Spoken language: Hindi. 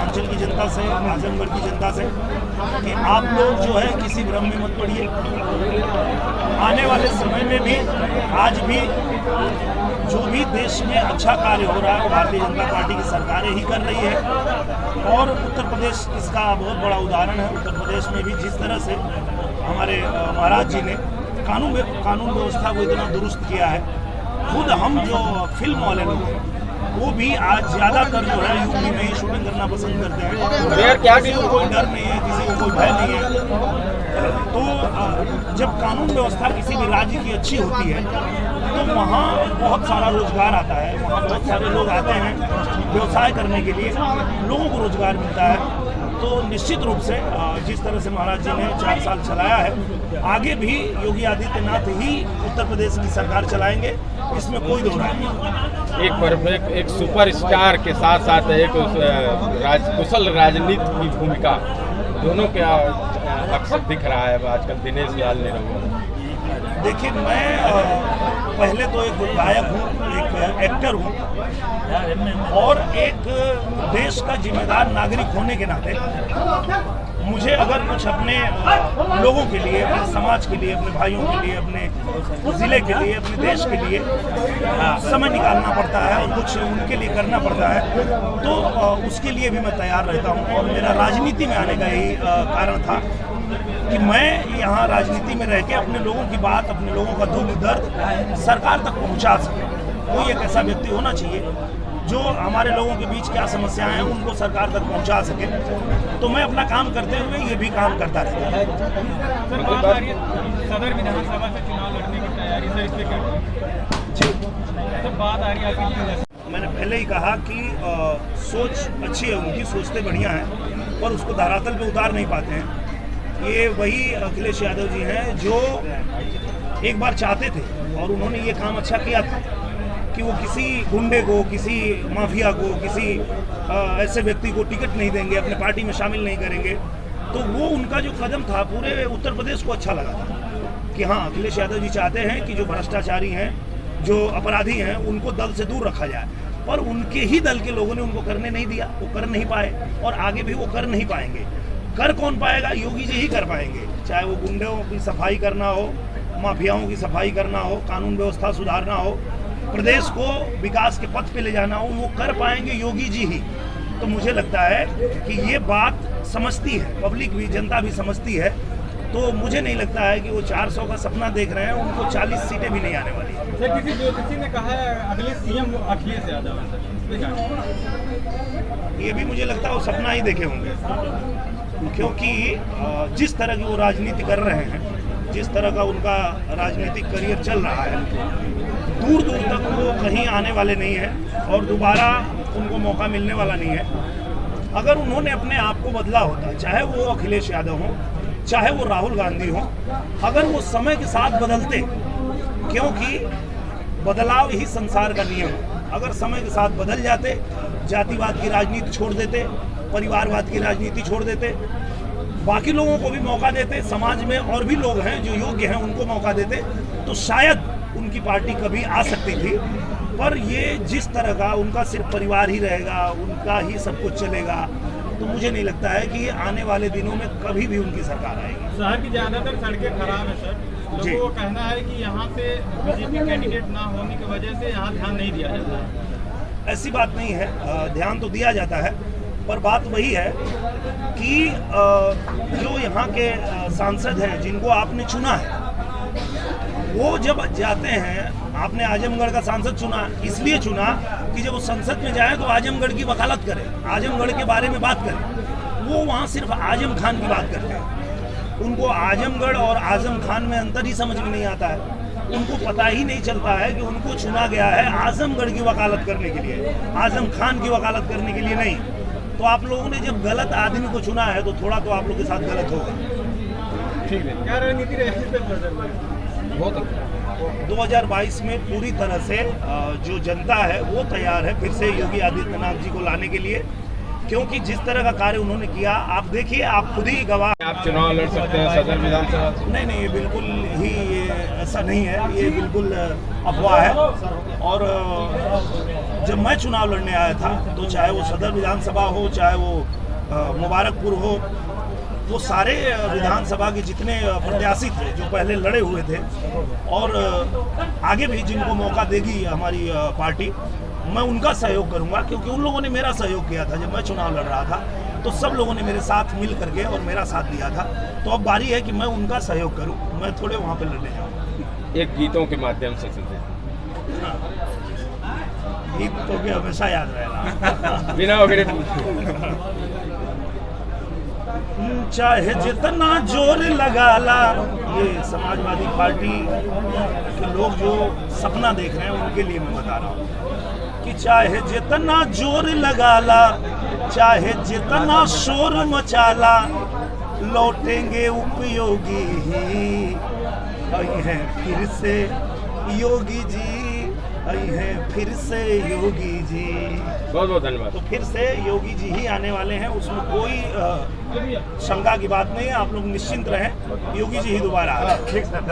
पूर्वांचल की जनता से, आजमगढ़ की जनता से कि आप लोग जो है किसी भ्रम में मत पड़िए। आने वाले समय में भी, आज भी जो भी देश में अच्छा कार्य हो रहा है वो भारतीय जनता पार्टी की सरकारें ही कर रही है। और उत्तर प्रदेश इसका बहुत बड़ा उदाहरण है। उत्तर प्रदेश में भी जिस तरह से हमारे महाराज जी ने कानून व्यवस्था को इतना दुरुस्त किया है, खुद हम जो फिल्म वाले लोग हैं वो भी आज ज़्यादातर जो है यूपी में ही शूटिंग करना पसंद करते हैं। किसी को कोई डर नहीं है, किसी को कोई भय नहीं है। तो जब कानून व्यवस्था किसी भी राज्य की अच्छी होती है तो वहाँ बहुत सारा रोजगार आता है, वहाँ बहुत सारे लोग आते हैं व्यवसाय करने के लिए, लोगों को रोजगार मिलता है। तो निश्चित रूप से जिस तरह से महाराज जी ने 4 साल चलाया है, आगे भी योगी आदित्यनाथ ही उत्तर प्रदेश की सरकार चलाएंगे, इसमें कोई दो राय नहीं। एक परफेक्ट, एक सुपरस्टार के साथ साथ एक कुशल राजनीति की भूमिका दोनों के अक्सर दिख रहा है आजकल दिनेश लाल निरहुआ। देखिए, मैं पहले तो एक गायक हूँ, एक एक्टर हूँ और एक देश का जिम्मेदार नागरिक होने के नाते मुझे अगर कुछ अपने लोगों के लिए, अपने समाज के लिए, अपने भाइयों के लिए, अपने ज़िले के लिए, अपने देश के लिए समय निकालना पड़ता है और कुछ उनके लिए करना पड़ता है, तो उसके लिए भी मैं तैयार रहता हूँ। और मेरा राजनीति में आने का यही कारण था कि मैं यहाँ राजनीति में रह के अपने लोगों की बात, अपने लोगों का दुख दर्द सरकार तक पहुँचा सके। कोई एक ऐसा व्यक्ति होना चाहिए जो हमारे लोगों के बीच क्या समस्याएं हैं उनको सरकार तक पहुंचा सके। तो मैं अपना काम करते हुए ये भी काम करता रहता है। सर, बात आ रही है सदर विधानसभा से चुनाव लड़ने की तैयारी, सर इस पे क्या जी सर बात आ रही है आपकी? मैंने पहले ही कहा कि सोच अच्छी है उनकी, सोचते बढ़िया हैं पर उसको धरातल पे उतार नहीं पाते हैं। ये वही अखिलेश यादव जी हैं जो एक बार चाहते थे और उन्होंने ये काम अच्छा किया था कि वो किसी गुंडे को, किसी माफिया को, किसी ऐसे व्यक्ति को टिकट नहीं देंगे, अपने पार्टी में शामिल नहीं करेंगे। तो वो उनका जो कदम था पूरे उत्तर प्रदेश को अच्छा लगा था कि हाँ, अखिलेश यादव जी चाहते हैं कि जो भ्रष्टाचारी हैं, जो अपराधी हैं, उनको दल से दूर रखा जाए। पर उनके ही दल के लोगों ने उनको करने नहीं दिया, वो कर नहीं पाए और आगे भी वो कर नहीं पाएंगे। कर कौन पाएगा? योगी जी ही कर पाएंगे। चाहे वो गुंडों की सफाई करना हो, माफियाओं की सफाई करना हो, कानून व्यवस्था सुधारना हो, प्रदेश को विकास के पथ पे ले जाना हो, वो कर पाएंगे योगी जी ही। तो मुझे लगता है कि ये बात समझती है पब्लिक भी, जनता भी समझती है। तो मुझे नहीं लगता है कि वो 400 का सपना देख रहे हैं, उनको 40 सीटें भी नहीं आने वाली है। सर, किसी ज्योतिषी ने कहा है अगले सीएम अखिलेश यादव है, ये भी मुझे लगता है वो सपना ही देखे होंगे, क्योंकि जिस तरह की वो राजनीति कर रहे हैं, जिस तरह का उनका राजनीतिक करियर चल रहा है, दूर दूर तक वो कहीं आने वाले नहीं हैं और दोबारा उनको मौका मिलने वाला नहीं है। अगर उन्होंने अपने आप को बदला होता, चाहे वो अखिलेश यादव हो, चाहे वो राहुल गांधी हो, अगर वो समय के साथ बदलते, क्योंकि बदलाव ही संसार का नियम है, अगर समय के साथ बदल जाते, जातिवाद की राजनीति छोड़ देते, परिवारवाद की राजनीति छोड़ देते, बाकी लोगों को भी मौका देते, समाज में और भी लोग हैं जो योग्य हैं उनको मौका देते, तो शायद उनकी पार्टी कभी आ सकती थी। पर ये जिस तरह का उनका सिर्फ परिवार ही रहेगा, उनका ही सब कुछ चलेगा, तो मुझे नहीं लगता है कि आने वाले दिनों में कभी भी उनकी सरकार आएगी। शहर की ज़्यादातर सड़कें खराब है सर, लोगों का कहना है कि यहाँ से बीजेपी कैंडिडेट ना होने की वजह से यहाँ ध्यान नहीं दिया जाता है। ऐसी बात नहीं है, ध्यान तो दिया जाता है, पर बात वही है कि जो यहाँ के सांसद हैं जिनको आपने चुना है, वो जब जाते हैं, आपने आजमगढ़ का सांसद चुना, इसलिए चुना कि जब वो संसद में जाए तो आजमगढ़ की वकालत करें, आजमगढ़ के बारे में बात करें। वो वहाँ सिर्फ आजम खान की बात करते हैं, उनको आजमगढ़ और आजम खान में अंतर ही समझ में नहीं आता है। उनको पता ही नहीं चलता है कि उनको चुना गया है आजमगढ़ की वकालत करने के लिए, आजम खान की वकालत करने के लिए नहीं। तो आप लोगों ने जब गलत आदमी को चुना है तो थोड़ा तो आप लोग के साथ गलत होगा। ठीक है, क्या रणनीति रहेगी? बहुत अच्छा। 2022 में पूरी तरह से जो जनता है वो तैयार है फिर से योगी आदित्यनाथ जी को लाने के लिए। क्योंकि जिस तरह का कार्य उन्होंने किया, आप देखिए, आप खुद ही गवाह। आप चुनाव लड़ सकते हैं सदर विधानसभा से? नहीं नहीं, ये बिल्कुल ही ऐसा नहीं है, ये बिल्कुल अफवाह है। और जब मैं चुनाव लड़ने आया था, तो चाहे वो सदर विधानसभा हो, चाहे वो मुबारकपुर हो, वो सारे विधानसभा के जितने प्रत्याशी थे जो पहले लड़े हुए थे, और आगे भी जिनको मौका देगी हमारी पार्टी, मैं उनका सहयोग करूंगा, क्योंकि उन लोगों ने मेरा सहयोग किया था। जब मैं चुनाव लड़ रहा था तो सब लोगों ने मेरे साथ मिल करके और मेरा साथ दिया था, तो अब बारी है कि मैं उनका सहयोग करूं, मैं थोड़े वहां पे लड़ने जाऊँ। एक गीतों के माध्यम से चलते गीत तो भी हमेशा याद रहेगा। बिना वगैरह चाहे जितना जोर लगा ला, ये समाजवादी पार्टी के लोग जो सपना देख रहे हैं उनके लिए मैं बता रहा हूँ कि चाहे जितना जोर लगा ला, चाहे जितना शोर मचाला, लौटेंगे उपयोगी ही। आई हैं फिर से योगी जी, आई हैं फिर से योगी जी। बहुत बहुत धन्यवाद। तो फिर से योगी जी ही आने वाले हैं, उसमें कोई शंका की बात नहीं है। आप लोग निश्चिंत रहें, योगी जी ही दोबारा आ रहे हैं। ठीक सर।